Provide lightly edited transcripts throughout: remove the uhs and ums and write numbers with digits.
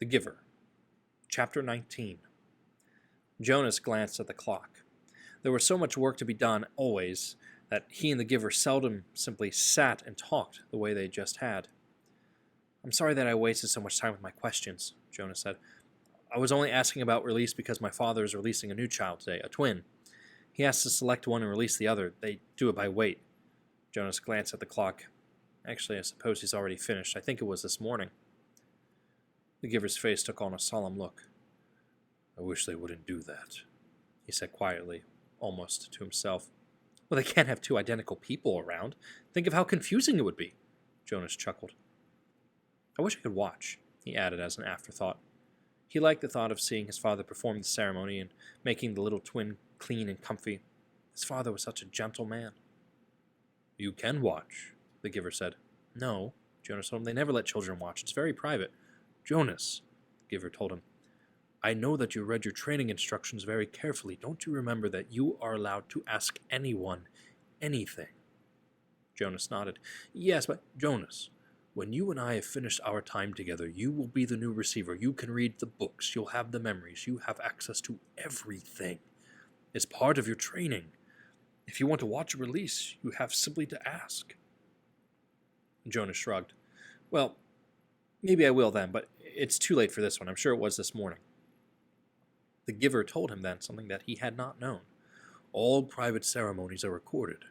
The Giver, Chapter 19. Jonas glanced at the clock. There was so much work to be done, always, that he and the Giver seldom simply sat and talked the way they just had. "I'm sorry that I wasted so much time with my questions," Jonas said. "I was only asking about release because my father is releasing a new child today, a twin. He has to select one and release the other. They do it by weight." Jonas glanced at the clock. "Actually, I suppose he's already finished. I think it was this morning." The Giver's face took on a solemn look. "I wish they wouldn't do that," he said quietly, almost to himself. "Well, they can't have two identical people around. Think of how confusing it would be," Jonas chuckled. "I wish I could watch," he added as an afterthought. He liked the thought of seeing his father perform the ceremony and making the little twin clean and comfy. His father was such a gentle man. "You can watch," the Giver said. "No," Jonas told him. "They never let children watch. It's very private." "Jonas," the Giver told him, "I know that you read your training instructions very carefully. Don't you remember that you are allowed to ask anyone anything?" Jonas nodded. "Yes, but Jonas, when you and I have finished our time together, you will be the new receiver. You can read the books. You'll have the memories. You have access to everything. It's part of your training. If you want to watch a release, you have simply to ask." Jonas shrugged. "Well, maybe I will then, but it's too late for this one. I'm sure it was this morning." The Giver told him then something that he had not known. "All private ceremonies are recorded.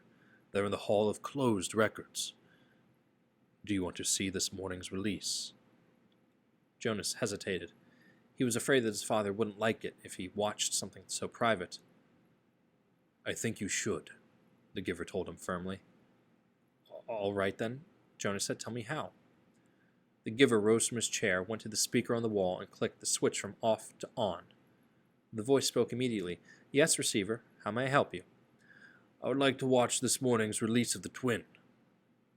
They're in the Hall of Closed Records. Do you want to see this morning's release?" Jonas hesitated. He was afraid that his father wouldn't like it if he watched something so private. "I think you should," the Giver told him firmly. "All right then," Jonas said. "Tell me how." The Giver rose from his chair, went to the speaker on the wall, and clicked the switch from off to on. The voice spoke immediately. "Yes, receiver. How may I help you?" "I would like to watch this morning's release of the twin."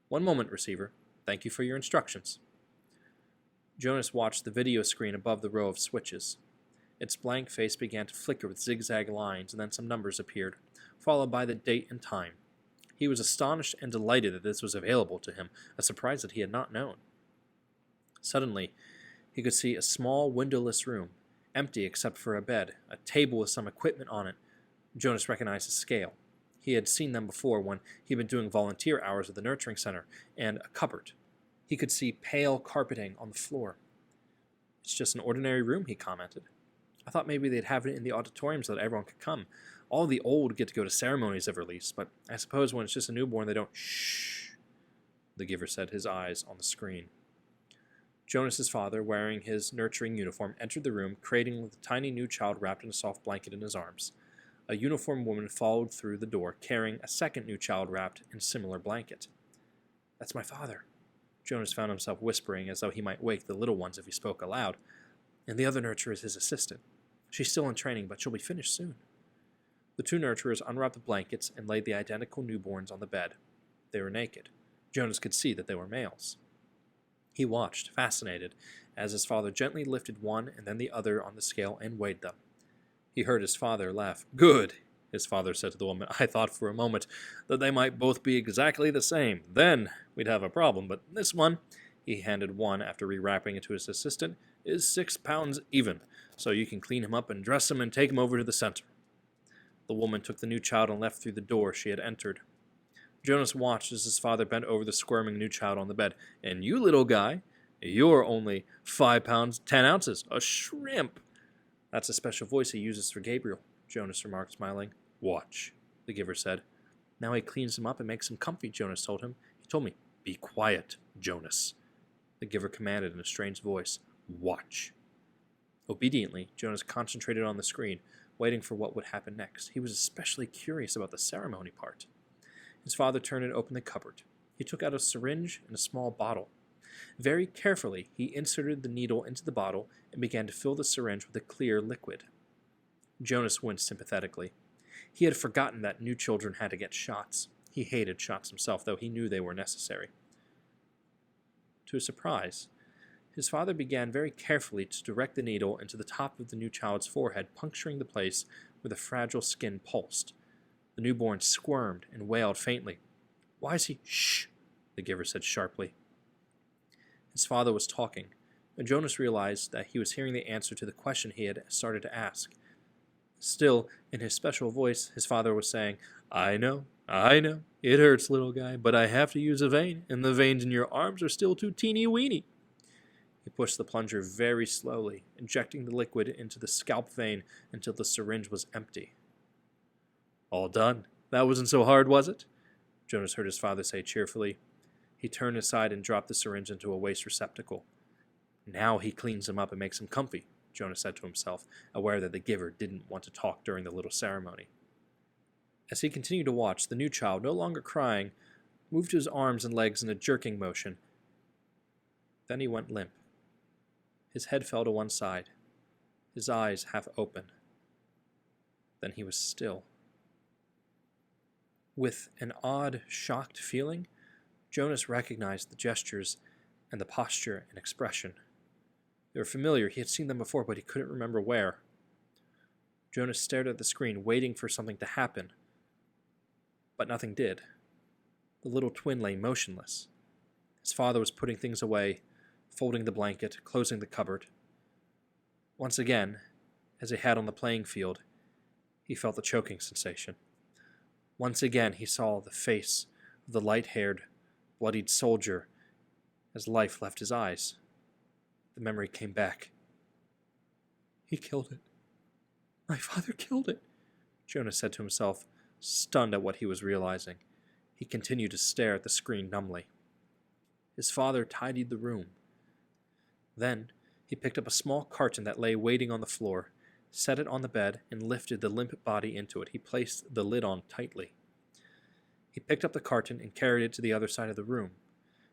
"One moment, receiver. Thank you for your instructions." Jonas watched the video screen above the row of switches. Its blank face began to flicker with zigzag lines, and then some numbers appeared, followed by the date and time. He was astonished and delighted that this was available to him, a surprise that he had not known. Suddenly, he could see a small, windowless room, empty except for a bed, a table with some equipment on it. Jonas recognized a scale. He had seen them before when he had been doing volunteer hours at the nurturing center, and a cupboard. He could see pale carpeting on the floor. "It's just an ordinary room," he commented. "I thought maybe they'd have it in the auditorium so that everyone could come. All the old get to go to ceremonies of release, but I suppose when it's just a newborn they don't—" "Shh," the Giver said, his eyes on the screen. Jonas's father, wearing his nurturing uniform, entered the room, cradling the tiny new child wrapped in a soft blanket in his arms. A uniformed woman followed through the door, carrying a second new child wrapped in a similar blanket. "That's my father," Jonas found himself whispering as though he might wake the little ones if he spoke aloud. "And the other nurturer is his assistant. She's still in training, but she'll be finished soon." The two nurturers unwrapped the blankets and laid the identical newborns on the bed. They were naked. Jonas could see that they were males. He watched, fascinated, as his father gently lifted one and then the other on the scale and weighed them. He heard his father laugh. "Good," his father said to the woman. "I thought for a moment that they might both be exactly the same. Then we'd have a problem, but this one," he handed one after rewrapping it to his assistant, "is 6 pounds even, so you can clean him up and dress him and take him over to the center." The woman took the new child and left through the door she had entered. Jonas watched as his father bent over the squirming new child on the bed. "And you, little guy, you're only 5 pounds 10 ounces. A shrimp." "That's a special voice he uses for Gabriel," Jonas remarked, smiling. "Watch," the Giver said. "Now he cleans him up and makes him comfy," Jonas told him. "He told me." "Be quiet, Jonas," the Giver commanded in a strange voice. "Watch." Obediently, Jonas concentrated on the screen, waiting for what would happen next. He was especially curious about the ceremony part. His father turned and opened the cupboard. He took out a syringe and a small bottle. Very carefully, he inserted the needle into the bottle and began to fill the syringe with a clear liquid. Jonas winced sympathetically. He had forgotten that new children had to get shots. He hated shots himself, though he knew they were necessary. To his surprise, his father began very carefully to direct the needle into the top of the new child's forehead, puncturing the place where the fragile skin pulsed. The newborn squirmed and wailed faintly. "Why is he—" "Shh," the Giver said sharply. His father was talking, Jonas realized that he was hearing the answer to the question he had started to ask. Still, in his special voice, his father was saying, I know, it hurts, little guy, but I have to use a vein, and the veins in your arms are still too teeny-weeny. He pushed the plunger very slowly, injecting the liquid into the scalp vein until the syringe was empty. All done. That wasn't so hard, was it? Jonas heard his father say cheerfully. He turned aside and dropped the syringe into a waste receptacle. Now he cleans him up and makes him comfy, Jonas said to himself, aware that the giver didn't want to talk during the little ceremony. As he continued to watch, the new child, no longer crying, moved his arms and legs in a jerking motion. Then he went limp. His head fell to one side, his eyes half open. Then he was still. With an odd, shocked feeling, Jonas recognized the gestures and the posture and expression. They were familiar. He had seen them before, but he couldn't remember where. Jonas stared at the screen, waiting for something to happen. But nothing did. The little twin lay motionless. His father was putting things away, folding the blanket, closing the cupboard. Once again, as he had on the playing field, he felt the choking sensation. Once again he saw the face of the light-haired, bloodied soldier as life left his eyes. The memory came back. He killed it. My father killed it, Jonas said to himself, stunned at what he was realizing. He continued to stare at the screen numbly. His father tidied the room. Then he picked up a small carton that lay waiting on the floor, set it on the bed, and lifted the limp body into it. He placed the lid on tightly. He picked up the carton and carried it to the other side of the room.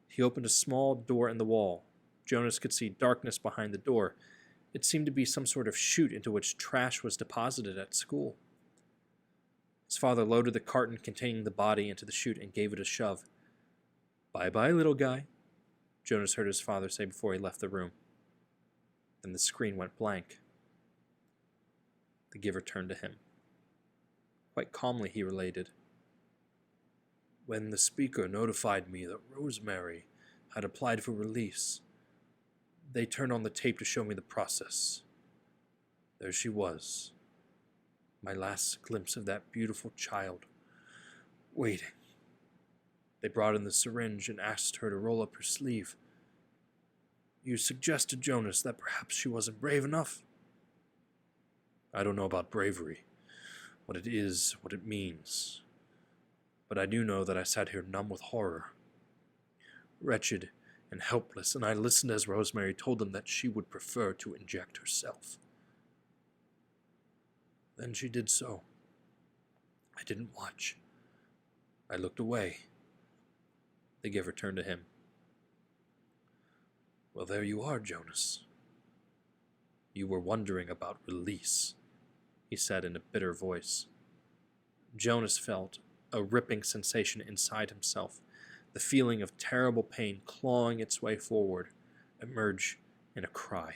He opened a small door in the wall. Jonas could see darkness behind the door. It seemed to be some sort of chute into which trash was deposited at school. His father loaded the carton containing the body into the chute and gave it a shove. Bye-bye, little guy, Jonas heard his father say before he left the room. Then the screen went blank. The giver turned to him. Quite calmly he related. When the speaker notified me that Rosemary had applied for release, they turned on the tape to show me the process. There she was, my last glimpse of that beautiful child, waiting. They brought in the syringe and asked her to roll up her sleeve. You suggested, Jonas, that perhaps she wasn't brave enough? I don't know about bravery, what it is, what it means. But I do know that I sat here numb with horror, wretched and helpless, and I listened as Rosemary told them that she would prefer to inject herself. Then she did so. I didn't watch. I looked away. The giver turned to him. Well, there you are, Jonas. You were wondering about release, he said in a bitter voice. Jonas felt a ripping sensation inside himself, the feeling of terrible pain clawing its way forward, emerge in a cry.